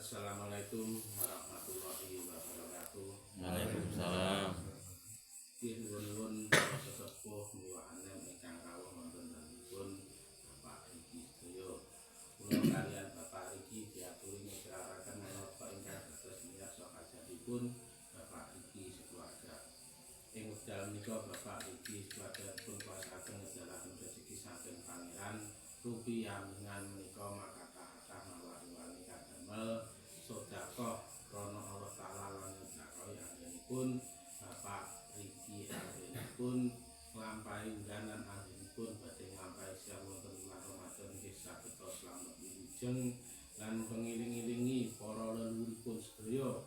Assalamualaikum warahmatullahi wabarakatuh. Waalaikumsalam. Nuwun sesepuh miwahanem ingkang rawuh wonten dalemipun Bapak Riki sedaya. Kula kaliyan Bapak Riki diaturi nyetraraken menapa ingkang dados miyarsa hajatipun Bapak Riki sekeluarga. Ing wekdal menika Bapak Riki sekeluarga pun kuasaken ngedalaken rezeki saking Pangeran rupi amingan menika makathah mawahi-wahi kadamel sedekah krana Allah Taala lan sedekah anggenipun Bapak Riki anggenipun nglampahi undanan anggenipun badhe nglampahi siang wonten bulan Ramadan nggih saged slamet wilujeng lan pengiling-ilingi para leluhuripun sedaya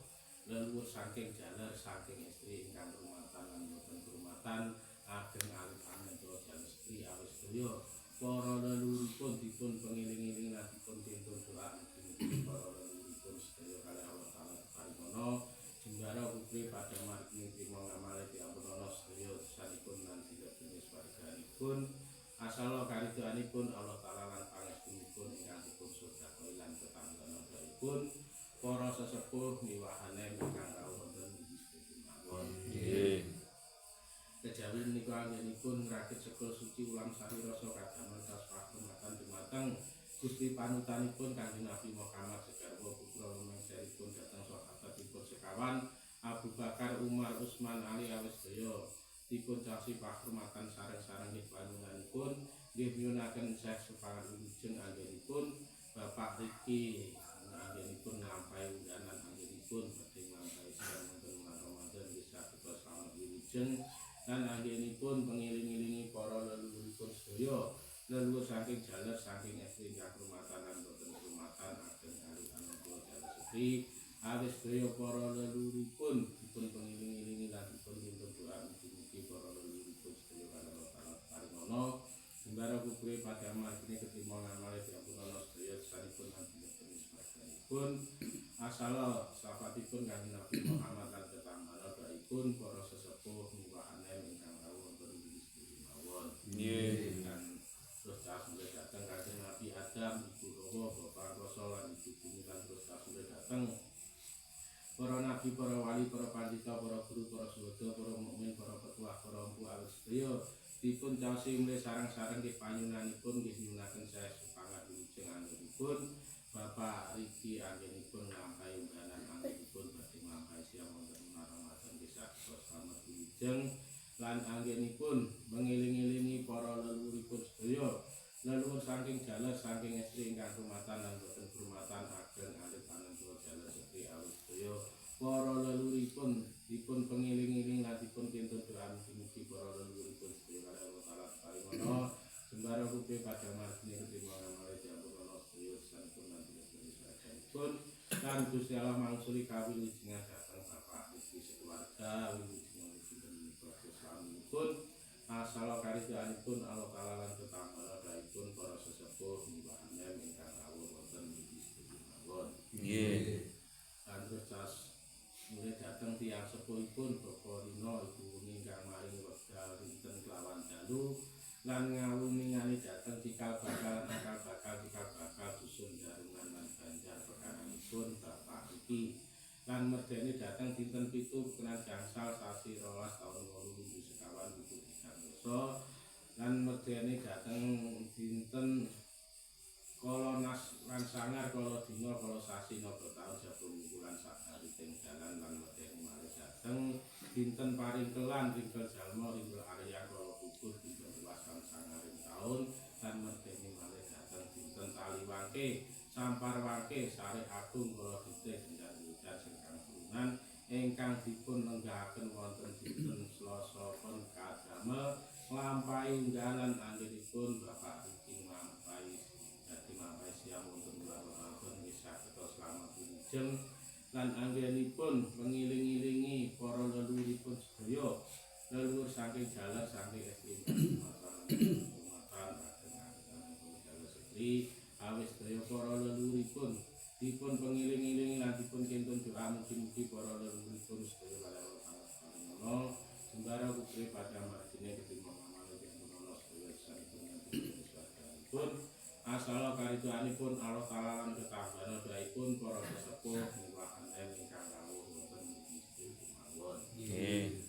leluhur saking jaler saking istri ingkang rumatan lan boten rumatan ageng alit-alit jaler istri awis sedaya para leluhuripun dipun pengiling-iling lan dipun pintun doa mugi-mugi para leluhuripun sedaya kalih Allah Taala paringana jembara putri pada margi trima ngamale diampunana sedaya dosanipun lan tidak-tidak swarganipun asala karidoanipun Allah Taala lan pangestunipun ingkang dipun sedekah lan tetangganipun para sesepuh miwahane ingkang rawuh wonten ing mawon. Nggih. Kejawi menika anggenipun ngrakit sekul suci ulam sari rasa kadamel kaspahrumatan dumateng Gusti panutanipun Kanjeng Nabi Muhammad segarwa putra lumengseripun dhateng sahabatipun sekawan Abu Bakar Umar Utsman Ali awis sedaya dipun caksi pahrumatan sareng-sareng nggih panjenenganipun nggih nyunaken Syekh Supangan wilujeng anggenipun Bapak Riki anggenipun nglampahi undanan anggenipun badhe nglampahi siang wonten bulan Ramadan nggih saged slamet wilujeng lan anggenipun pengiling-ilingi para leluhuripun sedaya leluhur saking jaler saking estri ingkang rumatan lan boten rumatan ageng alit-alit jaler sedhi awis sedaya para leluhuripun dipun pengiling-ilingi lan dipun tuntun doa mugi-mugi para leluhuripun sedaya kalih Allah Taala paringana sembara kupri pada margine ketima ngamale diampunana sedaya sanipun lan dipun sebagianipun asala sahabatipun Kanjeng Nabi Muhammad lan tetangganipun para sesepuh miwahanem ingkang rawuh wonten ing mawon. Nggih. Lan terus sampe dateng Kanjeng Nabi Adam, Ibu Hawa, Bapak Rasul lan Ibu Bumi lan terus sampe dateng para nabi, para wali, para pandhita, para guru, para suhada, para mukmin, para petuah, para empu awis sedaya dipun caosi mulih sareng-sareng nggih panyunanipun nggih nyunaken saya supangat wilujeng anggenipun Bapak Riki anggenipun nglampahi undanan anggenipun badhe nglampahi siang wonten bulan Ramadan nggih saged slamet wilujeng lan anggenipun mengiling-ilingi para leluhuripun sedaya leluhur saking jaler saking estri ingkang rumatan lan boten rumatan ageng alit-alit jaler sedhi awis sedaya para leluhuripun dipun pengiling-iling lan dipun kintun doa mugi-mugi para leluhuripun sedaya kalih Allah Taala paringana sembara rupi pada margine ketima ngamale diampunana sedaya sanipun lan pun lan Gusti Allah mangsuli kawilujengan dhateng Bapak Riki sekeluarga wilujengan keluarga salamipun asala karidoanipun Allah Taala lan tetangganipun para sesepuh miwahanem ingkang rawuh wonten ing mawon. Nggih. Lan terus mulai dateng tiyang sepuhipun Bapak Rino Ibu ingkang maring wekdal dinten kelawan dalu lan ngawuningani dateng cikal bakal dusun Darungan lan Banjar perkaranipun Bapak Riki lan merdeni dateng dinten 7 kenan gangsal sasi 12 taun 2000 sekawan ibu tigang dosa lan merdeni dateng dinten kolonas lan sangar kala dina kala sasi napa taun 10 bulan sakari teng dalan lan merdeni malih dateng dinten paringkelan ringkel jalma ringkel arya kala gugur dinten luasan sangaring taun lan merdeni malih dateng dinten taliwangke sampar wangke sare agung kala getih dinten hujan singkang kurungan ingkang dipun lenggahaken wonten dinten Selasa pun kadamel nglampahi undanan anggenipun Bapak Riki nglampahi siang wonten bulan Ramadan nggih saged slamet wilujeng lan anggenipun mengiling-ilingi para leluhuripun sedaya leluhur saking jaler saking estri rumatan ageng jaler sedhi awis sedaya para leluhuripun dipun pengiling-ilingi lan dipun kintun doa mugi-mugi para leluhuripun sedaya kalih Allah Taala paringana sembara kupri pada margine ketima ngamale diampunana sedaya sanipun lan pun asala karidoanipun Allah Ta'ala lan ketambahan doaipun para sesepuh niwakan ingkang rawuh wonten mriki kemawon. Nggih.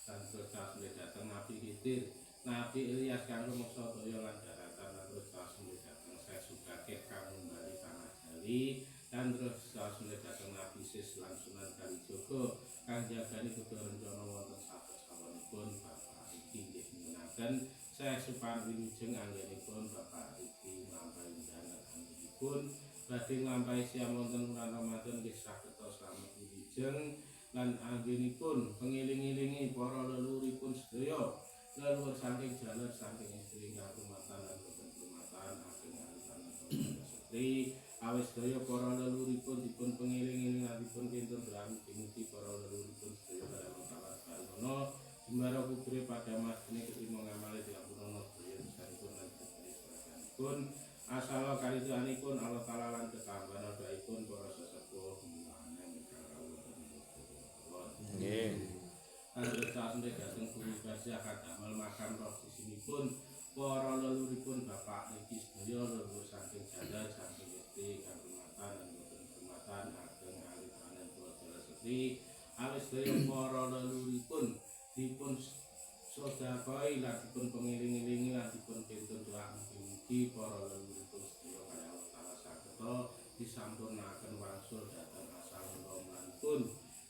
Dan terus mulai datang Nabi Khidir, Nabi Ilyas kang rumangsa daya lan daratan, dan terus mulai datang saya Subakir kang ngembali tanah Jawi, dan terus mulai datang Nabi Sis lan Sunan Kalijaga kang jagani kudu rencana wonten saben-sabenipun bapak iki nggih menaken saya supan wilujeng anggenipun bapak iki nglampahi dana anggenipun badhe nglampahi siam wonten bulan Ramadan nggih saged slamet wilujeng lan anggenipun pengiling-ilingi para leluhuripun sedaya leluhur saking jaler saking istri ingkang rumatan lan boten rumatan ageng alisan setri awis sedaya para leluhuripun dipun pengiling-iling dipun kinten drami mugi para leluhuripun sedaya kaliyan tawas kalmono jembara kubure pada mas ini ketimong ngamali diampunono sedaya sampun lan pun asal karidoanipun Allah Ta'ala lan ketambahan doaipun para sesepuh Nggih. Anggota sampai datang bumi basya kadamel makam roh disinipun para leluhuripun bapak niki sedaya leluhur saking jalan saking istri kang rumatan lan boten rumatan ageng alit anen kula setri awis sedaya para leluhuripun dipun sedekah lan dipun pengiling-ilingi lan dipun pintun doa mugi para leluhuripun sedaya kaya Allah Ta'ala sageta disampurnaken wangsul dhateng asal pun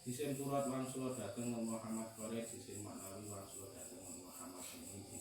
disim turat wangsul dhateng Muhammad Qore disim maknawi wangsul dhateng Muhammad ini